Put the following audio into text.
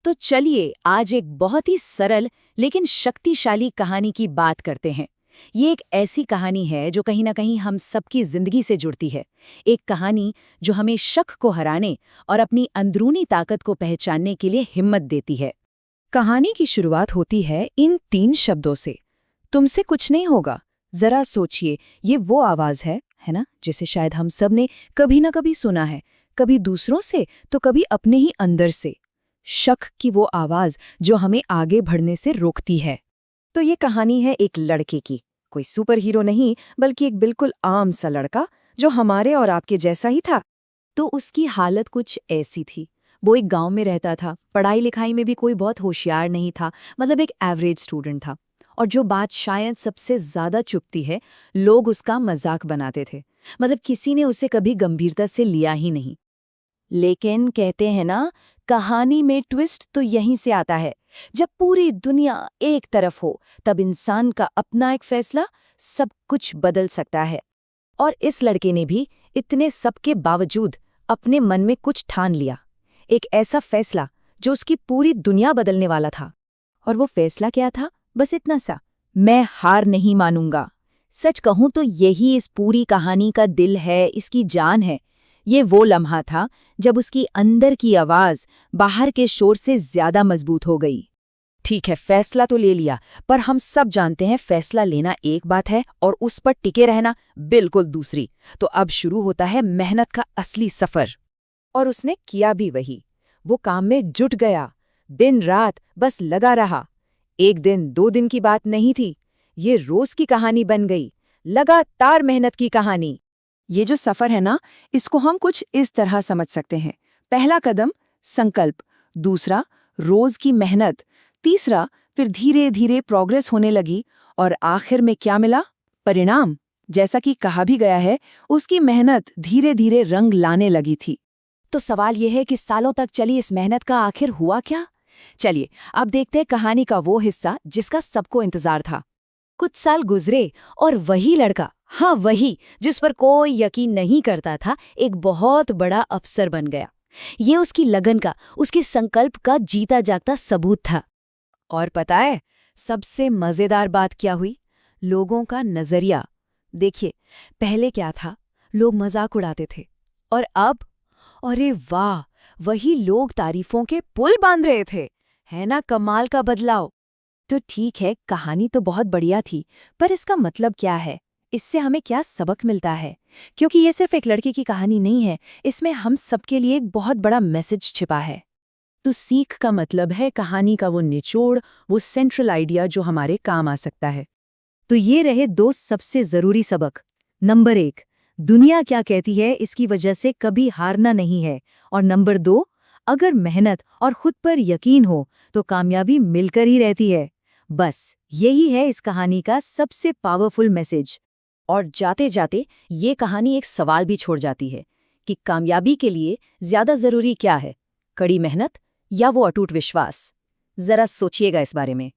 तो चलिए आज एक बहुत ही सरल लेकिन शक्तिशाली कहानी की बात करते हैं। ये एक ऐसी कहानी है जो कहीं ना कहीं हम सबकी जिंदगी से जुड़ती है। एक कहानी जो हमें शक को हराने और अपनी अंदरूनी ताकत को पहचानने के लिए हिम्मत देती है। कहानी की शुरुआत होती है इन 3 शब्दों से। तुमसे कुछ नहीं होगा। जरा सोचिए, ये वो आवाज है ना, जिसे शायद हम सब ने कभी ना कभी सुना है, कभी दूसरों से तो कभी अपने ही अंदर से। शक की वो आवाज जो हमें आगे बढ़ने से रोकती है। तो ये कहानी है एक लड़के की। कोई सुपर हीरो नहीं, बल्कि एक बिल्कुल आम सा लड़का जो हमारे और आपके जैसा ही था। तो उसकी हालत कुछ ऐसी थी। वो एक गांव में रहता था, पढ़ाई लिखाई में भी कोई बहुत होशियार नहीं था, मतलब एक एवरेज स्टूडेंट था। और जो बात शायद सबसे ज्यादा चुभती है, लोग उसका मजाक बनाते थे। मतलब किसी ने उसे कभी गंभीरता से लिया ही नहीं। लेकिन कहते हैं ना, कहानी में ट्विस्ट तो यहीं से आता है। जब पूरी दुनिया एक तरफ हो, तब इंसान का अपना एक फैसला सब कुछ बदल सकता है। और इस लड़के ने भी इतने सब के बावजूद अपने मन में कुछ ठान लिया। एक ऐसा फैसला जो उसकी पूरी दुनिया बदलने वाला था। और वो फैसला क्या था? बस इतना सा, मैं हार नहीं मानूंगा। सच कहूं तो यही इस पूरी कहानी का दिल है, इसकी जान है। ये वो लम्हा था जब उसकी अंदर की आवाज बाहर के शोर से ज्यादा मजबूत हो गई। ठीक है, फैसला तो ले लिया, पर हम सब जानते हैं फैसला लेना एक बात है और उस पर टिके रहना बिल्कुल दूसरी। तो अब शुरू होता है मेहनत का असली सफर। और उसने किया भी वही। वो काम में जुट गया, दिन रात बस लगा रहा। 1 दिन 2 दिन की बात नहीं थी, ये रोज की कहानी बन गई, लगातार मेहनत की कहानी। ये जो सफर है ना, इसको हम कुछ इस तरह समझ सकते हैं। पहला कदम संकल्प, दूसरा रोज की मेहनत, तीसरा फिर धीरे धीरे प्रोग्रेस होने लगी, और आखिर में क्या मिला? परिणाम। जैसा कि कहा भी गया है, उसकी मेहनत धीरे धीरे रंग लाने लगी थी। तो सवाल यह है कि सालों तक चली इस मेहनत का आखिर हुआ क्या? चलिए अब देखते हैं कहानी का वो हिस्सा जिसका सबको इंतजार था। कुछ साल गुजरे और वही लड़का, हाँ वही, जिस पर कोई यकीन नहीं करता था, एक बहुत बड़ा अफसर बन गया। ये उसकी लगन का, उसके संकल्प का जीता जागता सबूत था। और पता है सबसे मजेदार बात क्या हुई? लोगों का नजरिया। देखिए, पहले क्या था, लोग मजाक उड़ाते थे, और अब अरे वाह, वही लोग तारीफों के पुल बांध रहे थे। है ना कमाल का बदलाव? तो ठीक है, कहानी तो बहुत बढ़िया थी, पर इसका मतलब क्या है? इससे हमें क्या सबक मिलता है? क्योंकि ये सिर्फ एक लड़के की कहानी नहीं है, इसमें हम सबके लिए एक बहुत बड़ा मैसेज छिपा है। तो सीख का मतलब है कहानी का वो निचोड़, वो सेंट्रल आइडिया जो हमारे काम आ सकता है। तो ये रहे 2 सबसे जरूरी सबक। नंबर 1, दुनिया क्या कहती है इसकी वजह से कभी हारना नहीं है। और नंबर 2, अगर मेहनत और खुद पर यकीन हो तो कामयाबी मिलकर ही रहती है। बस यही है इस कहानी का सबसे पावरफुल मैसेज। और जाते जाते ये कहानी एक सवाल भी छोड़ जाती है कि कामयाबी के लिए ज्यादा जरूरी क्या है, कड़ी मेहनत या वो अटूट विश्वास? जरा सोचिएगा इस बारे में।